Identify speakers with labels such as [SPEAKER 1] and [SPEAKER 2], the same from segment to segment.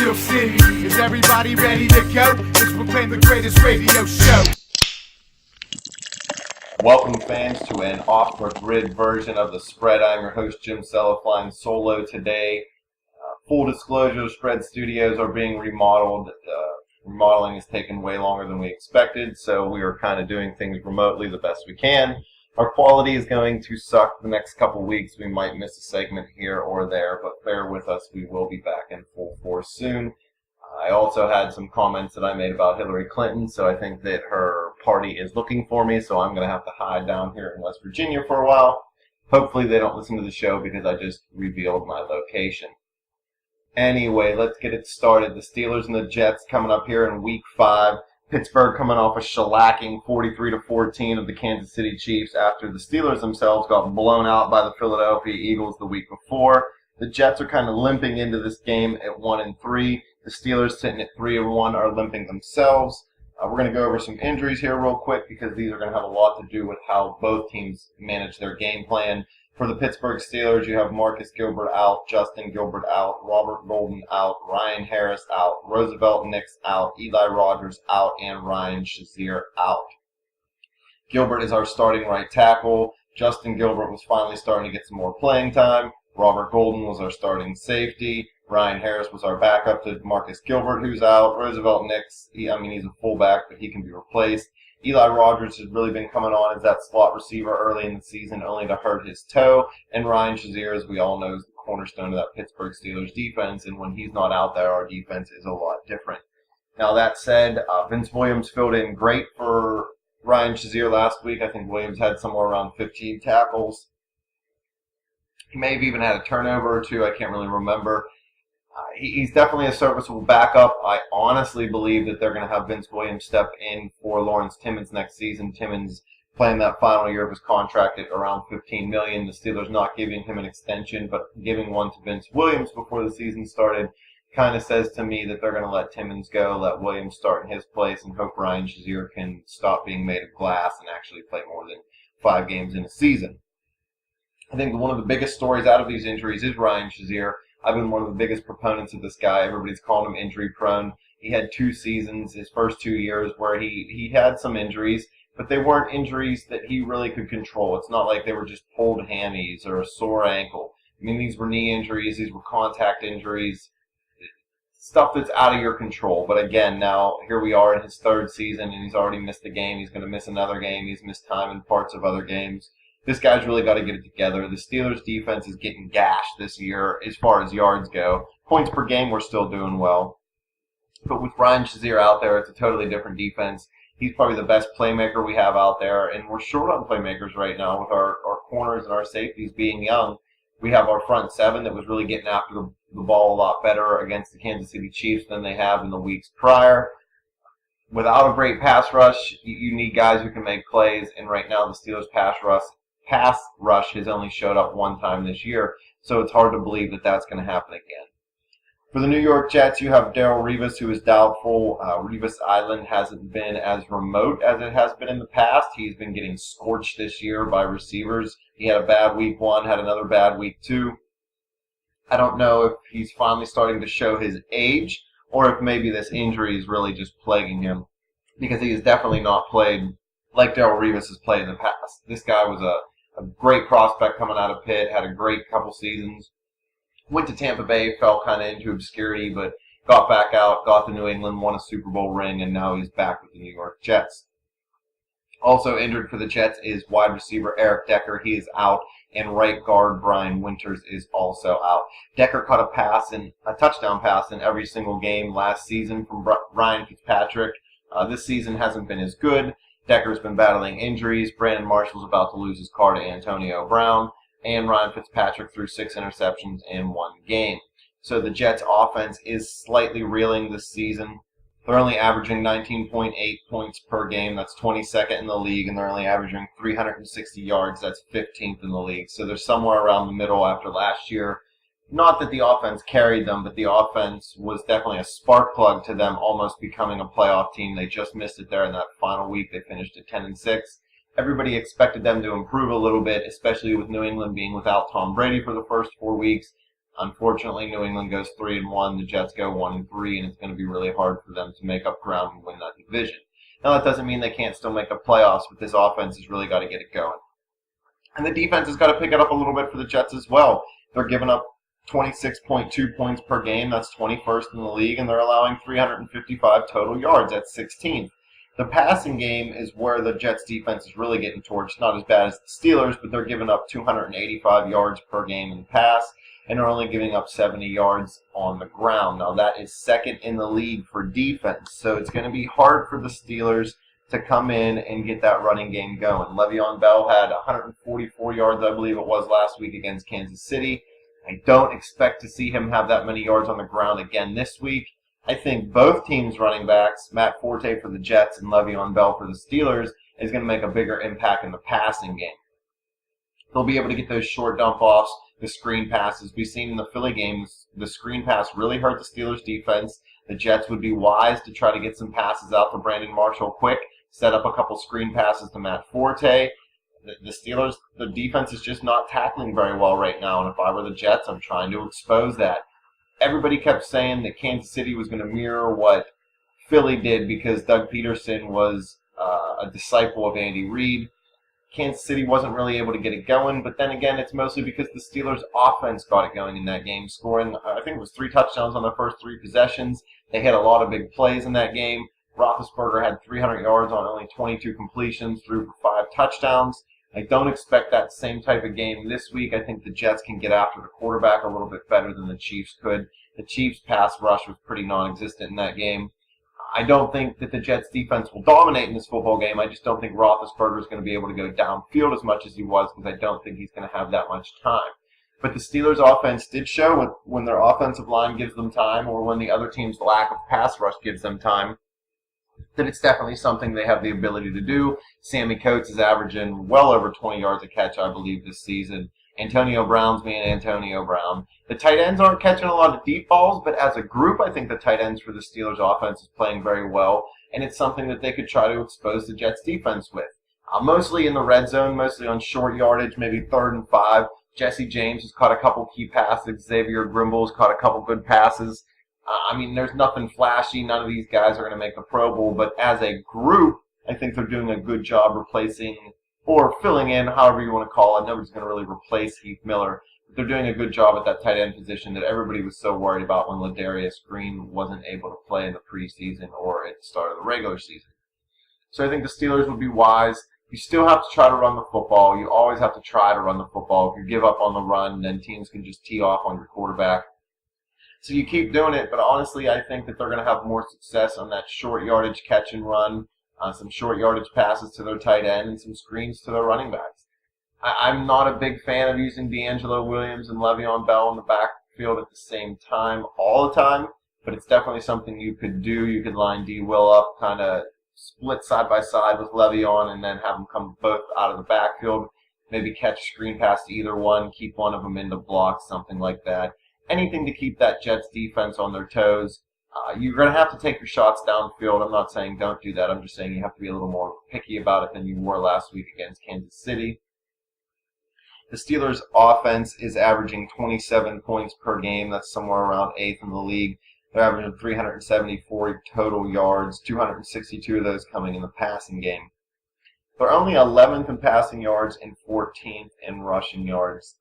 [SPEAKER 1] Steel City. Is everybody ready to go? Let's proclaim the greatest radio show.
[SPEAKER 2] Welcome, fans, to an off-the-grid version of The Spread. I'm your host, Jim Sella, flying solo today. Full disclosure, Spread Studios are being remodeled. Remodeling has taken way longer than we expected, so we are kind of doing things remotely the best we can. Our quality is going to suck the next couple weeks. We might miss a segment here or there, but bear with us. We will be back in full force soon. I also had some comments that I made about Hillary Clinton, so I think that her party is looking for me, so I'm going to have to hide down here in West Virginia for a while. Hopefully they don't listen to the show because I just revealed my location. Anyway, let's get it started. The Steelers and the Jets coming up here in Week 5. Pittsburgh coming off a shellacking 43-14 of the Kansas City Chiefs after the Steelers themselves got blown out by the Philadelphia Eagles the week before. The Jets are kind of limping into this game at 1-3. The Steelers, sitting at 3-1, are limping themselves. We're going to go over some injuries here real quick because these are going to have a lot to do with how both teams manage their game plan. For the Pittsburgh Steelers, you have Marcus Gilbert out, Justin Gilbert out, Robert Golden out, Ryan Harris out, Roosevelt Nix out, Eli Rogers out, and Ryan Shazier out. Gilbert is our starting right tackle. Justin Gilbert was finally starting to get some more playing time. Robert Golden was our starting safety. Ryan Harris was our backup to Marcus Gilbert, who's out. Roosevelt Nix, he's a fullback, but he can be replaced. Eli Rogers has really been coming on as that slot receiver early in the season, only to hurt his toe. And Ryan Shazier, as we all know, is the cornerstone of that Pittsburgh Steelers defense. And when he's not out there, our defense is a lot different. Now, that said, Vince Williams filled in great for Ryan Shazier last week. I think Williams had somewhere around 15 tackles. He may have even had a turnover or two. I can't really remember. He's definitely a serviceable backup. I honestly believe that they're going to have Vince Williams step in for Lawrence Timmons next season. Timmons playing that final year of his contract at around $15 million. The Steelers not giving him an extension, but giving one to Vince Williams before the season started kind of says to me that they're going to let Timmons go, let Williams start in his place, and hope Ryan Shazier can stop being made of glass and actually play more than 5 games in a season. I think one of the biggest stories out of these injuries is Ryan Shazier. I've been one of the biggest proponents of this guy. Everybody's called him injury prone. He had 2 seasons, his first 2 years, where he had some injuries, but they weren't injuries that he really could control. It's not like they were just pulled hammies or a sore ankle. I mean, these were knee injuries, these were contact injuries, stuff that's out of your control. But again, now here we are in his 3rd season, and he's already missed a game. He's going to miss another game. He's missed time in parts of other games. This guy's really got to get it together. The Steelers' defense is getting gashed this year as far as yards go. Points per game, we're still doing well. But with Ryan Shazier out there, it's a totally different defense. He's probably the best playmaker we have out there, and we're short on playmakers right now with our corners and our safeties being young. We have our front 7 that was really getting after the ball a lot better against the Kansas City Chiefs than they have in the weeks prior. Without a great pass rush, you need guys who can make plays, and right now the Steelers' pass rush has only showed up 1 time this year, so it's hard to believe that that's going to happen again. For the New York Jets, you have Darrelle Revis, who is doubtful. Revis Island hasn't been as remote as it has been in the past. He's been getting scorched this year by receivers. He had a bad week 1, had another bad week 2. I don't know if he's finally starting to show his age or if maybe this injury is really just plaguing him, because he has definitely not played like Darrelle Revis has played in the past. This guy was a great prospect coming out of Pitt, had a great couple seasons. Went to Tampa Bay, fell kind of into obscurity, but got back out, got to New England, won a Super Bowl ring, and now he's back with the New York Jets. Also injured for the Jets is wide receiver Eric Decker. He is out, and right guard Brian Winters is also out. Decker caught a touchdown pass in every single game last season from Ryan Fitzpatrick. This season hasn't been as good. Decker's been battling injuries. Brandon Marshall's about to lose his car to Antonio Brown. And Ryan Fitzpatrick threw 6 interceptions in 1 game. So the Jets' offense is slightly reeling this season. They're only averaging 19.8 points per game. That's 22nd in the league. And they're only averaging 360 yards. That's 15th in the league. So they're somewhere around the middle after last year. Not that the offense carried them, but the offense was definitely a spark plug to them almost becoming a playoff team. They just missed it there in that final week. They finished at 10-6. Everybody expected them to improve a little bit, especially with New England being without Tom Brady for the first 4 weeks. Unfortunately, New England goes 3-1, the Jets go 1-3, and it's going to be really hard for them to make up ground and win that division. Now, that doesn't mean they can't still make the playoffs, but this offense has really got to get it going. And the defense has got to pick it up a little bit for the Jets as well. They're giving up 26.2 points per game. That's 21st in the league, and they're allowing 355 total yards. That's 16th. The passing game is where the Jets defense is really getting torched. Not as bad as the Steelers, but they're giving up 285 yards per game in pass, and they're only giving up 70 yards on the ground. Now, that is second in the league for defense, so it's going to be hard for the Steelers to come in and get that running game going. Le'Veon Bell had 144 yards, I believe it was, last week against Kansas City. I don't expect to see him have that many yards on the ground again this week. I think both teams' running backs, Matt Forte for the Jets and Le'Veon Bell for the Steelers, is going to make a bigger impact in the passing game. They'll be able to get those short dump-offs, the screen passes. We've seen in the Philly games, the screen pass really hurt the Steelers' defense. The Jets would be wise to try to get some passes out to Brandon Marshall quick, set up a couple screen passes to Matt Forte. The Steelers, the defense is just not tackling very well right now, and if I were the Jets, I'm trying to expose that. Everybody kept saying that Kansas City was going to mirror what Philly did because Doug Peterson was a disciple of Andy Reid. Kansas City wasn't really able to get it going, but then again, it's mostly because the Steelers' offense got it going in that game, scoring, I think it was 3 touchdowns on their first 3 possessions. They had a lot of big plays in that game. Roethlisberger had 300 yards on only 22 completions, threw for 5 touchdowns. I don't expect that same type of game this week. I think the Jets can get after the quarterback a little bit better than the Chiefs could. The Chiefs' pass rush was pretty non-existent in that game. I don't think that the Jets' defense will dominate in this football game. I just don't think Roethlisberger is going to be able to go downfield as much as he was because I don't think he's going to have that much time. But the Steelers' offense did show when their offensive line gives them time or when the other team's lack of pass rush gives them time, that it's definitely something they have the ability to do. Sammy Coates is averaging well over 20 yards a catch, I believe, this season. Antonio Brown's being Antonio Brown. The tight ends aren't catching a lot of deep balls, but as a group, I think the tight ends for the Steelers' offense is playing very well, and it's something that they could try to expose the Jets' defense with. Mostly in the red zone, mostly on short yardage, maybe 3rd and 5. Jesse James has caught a couple key passes. Xavier Grimble has caught a couple good passes. There's nothing flashy. None of these guys are going to make the Pro Bowl, but as a group, I think they're doing a good job replacing or filling in, however you want to call it. Nobody's going to really replace Heath Miller. But they're doing a good job at that tight end position that everybody was so worried about when Ladarius Green wasn't able to play in the preseason or at the start of the regular season. So I think the Steelers would be wise. You still have to try to run the football. You always have to try to run the football. If you give up on the run, then teams can just tee off on your quarterback. So you keep doing it, but honestly, I think that they're going to have more success on that short yardage catch and run, some short yardage passes to their tight end, and some screens to their running backs. I'm not a big fan of using D'Angelo Williams and Le'Veon Bell in the backfield at the same time all the time, but it's definitely something you could do. You could line D. Will up, kind of split side by side with Le'Veon, and then have them come both out of the backfield, maybe catch a screen pass to either one, keep one of them in the block, something like that. Anything to keep that Jets defense on their toes. You're going to have to take your shots downfield. I'm not saying don't do that. I'm just saying you have to be a little more picky about it than you were last week against Kansas City. The Steelers' offense is averaging 27 points per game. That's somewhere around 8th in the league. They're averaging 374 total yards, 262 of those coming in the passing game. They're only 11th in passing yards and 14th in rushing yards.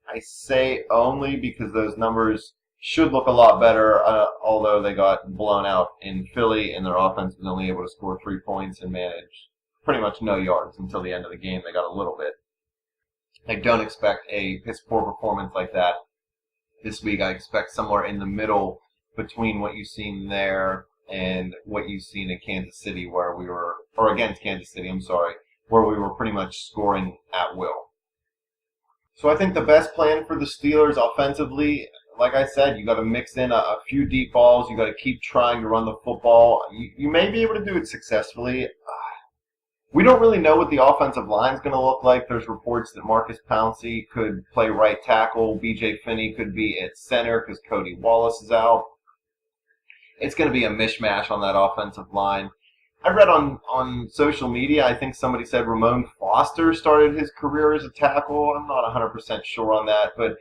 [SPEAKER 2] I say only because those numbers should look a lot better, although they got blown out in Philly and their offense was only able to score 3 points and manage pretty much no yards until the end of the game. They got a little bit. I don't expect a piss-poor performance like that this week. I expect somewhere in the middle between what you've seen there and what you've seen in Kansas City against Kansas City, where we were pretty much scoring at will. So I think the best plan for the Steelers offensively, like I said, you got to mix in a few deep balls. You got to keep trying to run the football. You may be able to do it successfully. We don't really know what the offensive line is going to look like. There's reports that Marcus Pouncey could play right tackle. B.J. Finney could be at center because Cody Wallace is out. It's going to be a mishmash on that offensive line. I read on social media, I think somebody said Ramon Foster started his career as a tackle. I'm not 100% sure on that, but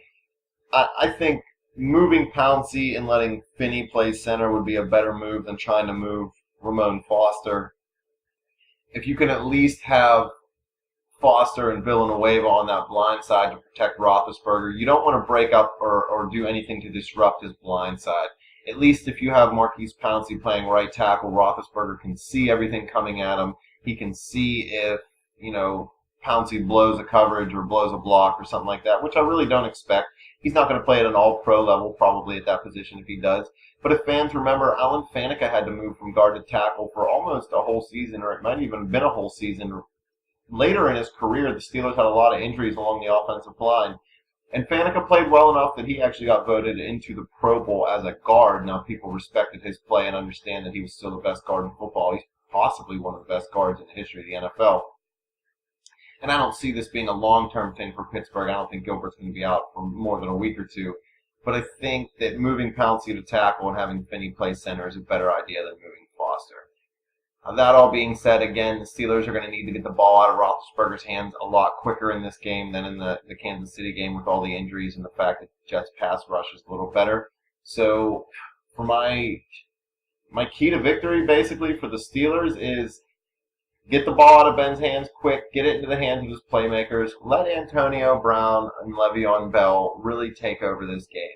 [SPEAKER 2] I think moving Pouncey and letting Finney play center would be a better move than trying to move Ramon Foster. If you can at least have Foster and Villanueva on that blind side to protect Roethlisberger, you don't want to break up or do anything to disrupt his blind side. At least if you have Marquise Pouncey playing right tackle, Roethlisberger can see everything coming at him. He can see if, Pouncey blows a coverage or blows a block or something like that, which I really don't expect. He's not going to play at an all-pro level probably at that position if he does. But if fans remember, Alan Faneca had to move from guard to tackle for almost a whole season, or it might have even been a whole season. Later in his career, the Steelers had a lot of injuries along the offensive line. And Faneca played well enough that he actually got voted into the Pro Bowl as a guard. Now, people respected his play and understand that he was still the best guard in football. He's possibly one of the best guards in the history of the NFL. And I don't see this being a long-term thing for Pittsburgh. I don't think Gilbert's going to be out for more than a week or two. But I think that moving Pouncey to tackle and having Finney play center is a better idea than moving Foster. That all being said, again, the Steelers are going to need to get the ball out of Roethlisberger's hands a lot quicker in this game than in the Kansas City game with all the injuries and the fact that the Jets' pass rush is a little better. So for my key to victory, basically, for the Steelers is get the ball out of Ben's hands quick, get it into the hands of his playmakers, let Antonio Brown and Le'Veon Bell really take over this game.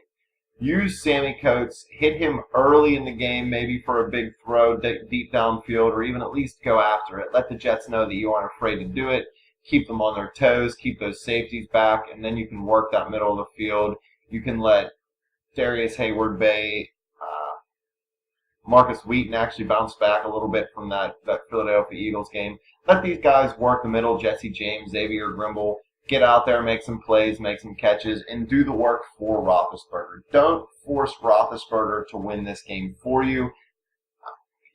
[SPEAKER 2] Use Sammy Coates, hit him early in the game, maybe for a big throw deep downfield, or even at least go after it. Let the Jets know that you aren't afraid to do it. Keep them on their toes, keep those safeties back, and then you can work that middle of the field. You can let Darius Hayward-Bay, Marcus Wheaton actually bounce back a little bit from that Philadelphia Eagles game. Let these guys work the middle, Jesse James, Xavier Grimble. Get out there, make some plays, make some catches, and do the work for Roethlisberger. Don't force Roethlisberger to win this game for you.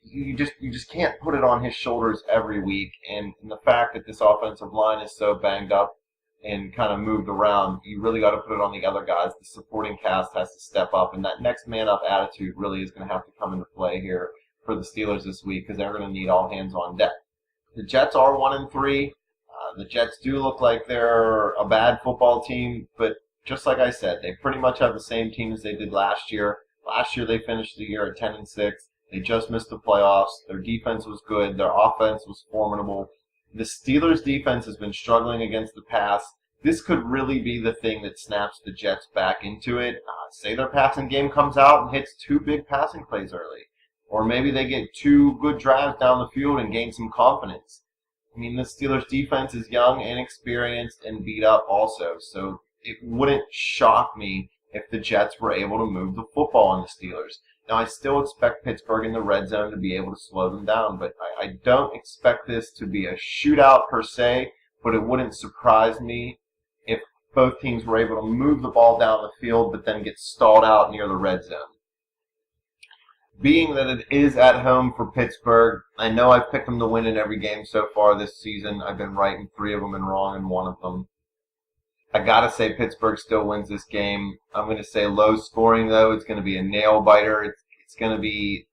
[SPEAKER 2] You just can't put it on his shoulders every week. And the fact that this offensive line is so banged up and kind of moved around, you really got to put it on the other guys. The supporting cast has to step up, and that next man up attitude really is going to have to come into play here for the Steelers this week because they're going to need all hands on deck. The Jets are 1-3. The Jets do look like they're a bad football team, but just like I said, they pretty much have the same team as they did last year. Last year they finished the year at 10-6. They just missed the playoffs. Their defense was good. Their offense was formidable. The Steelers' defense has been struggling against the pass. This could really be the thing that snaps the Jets back into it. Say their passing game comes out and hits 2 big passing plays early. Or maybe they get 2 good drives down the field and gain some confidence. I mean, the Steelers' defense is young, inexperienced, and beat up also. So it wouldn't shock me if the Jets were able to move the football on the Steelers. Now, I still expect Pittsburgh in the red zone to be able to slow them down, but I don't expect this to be a shootout per se, but it wouldn't surprise me if both teams were able to move the ball down the field but then get stalled out near the red zone. Being that it is at home for Pittsburgh, I know I've picked them to win in every game so far this season. I've been right in 3 of them and wrong in 1 of them. I gotta say Pittsburgh still wins this game. I'm going to say low scoring, though. It's going to be a nail-biter. It's going to be,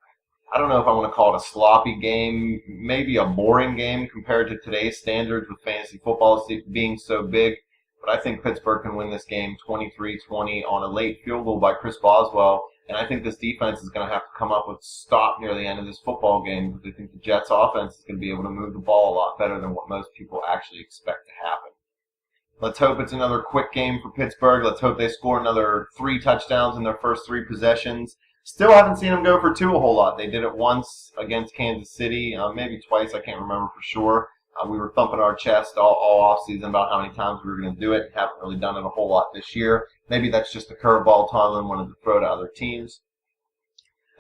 [SPEAKER 2] I don't know if I want to call it a sloppy game, maybe a boring game compared to today's standards with fantasy football being so big. But I think Pittsburgh can win this game 23-20 on a late field goal by Chris Boswell. And I think this defense is going to have to come up with a stop near the end of this football game because I think the Jets' offense is going to be able to move the ball a lot better than what most people actually expect to happen. Let's hope it's another quick game for Pittsburgh. Let's hope they score another 3 touchdowns in their first 3 possessions. Still haven't seen them go for 2 a whole lot. They did it once against Kansas City, maybe twice. I can't remember for sure. We were thumping our chest all offseason about how many times we were going to do it. Haven't really done it a whole lot this year. Maybe that's just the curveball Tomlin wanted to throw to other teams.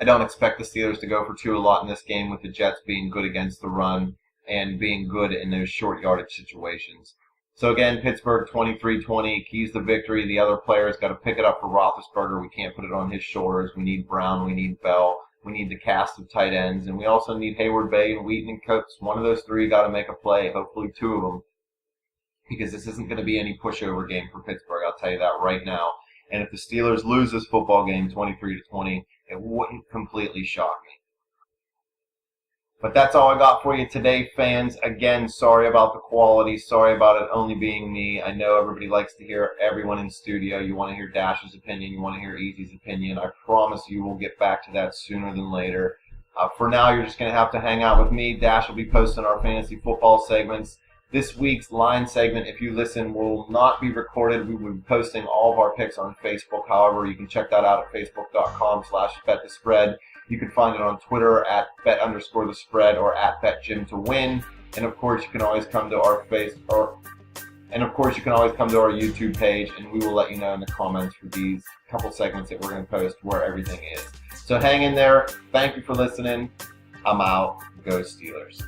[SPEAKER 2] I don't expect the Steelers to go for 2 a lot in this game with the Jets being good against the run and being good in those short yardage situations. So again, Pittsburgh 23-20, keys to victory. The other players got to pick it up for Roethlisberger. We can't put it on his shoulders. We need Brown. We need Bell. We need the cast of tight ends. And we also need Hayward, Bay, and Wheaton and Coates. One of those 3 got to make a play, hopefully 2 of them. Because this isn't going to be any pushover game for Pittsburgh. I'll tell you that right now. And if the Steelers lose this football game 23-20, it wouldn't completely shock me. But that's all I got for you today, fans. Again, sorry about the quality. Sorry about it only being me. I know everybody likes to hear everyone in studio. You want to hear Dash's opinion. You want to hear Easy's opinion. I promise you we'll get back to that sooner than later. For now, you're just going to have to hang out with me. Dash will be posting our fantasy football segments. This week's line segment, if you listen, will not be recorded. We will be posting all of our picks on Facebook. However, you can check that out at facebook.com/betthespread. You can find it on Twitter at bet_the_spread or at betjimtowin. And of course, you can always come to our YouTube page, and we will let you know in the comments for these couple segments that we're going to post where everything is. So hang in there. Thank you for listening. I'm out. Go Steelers.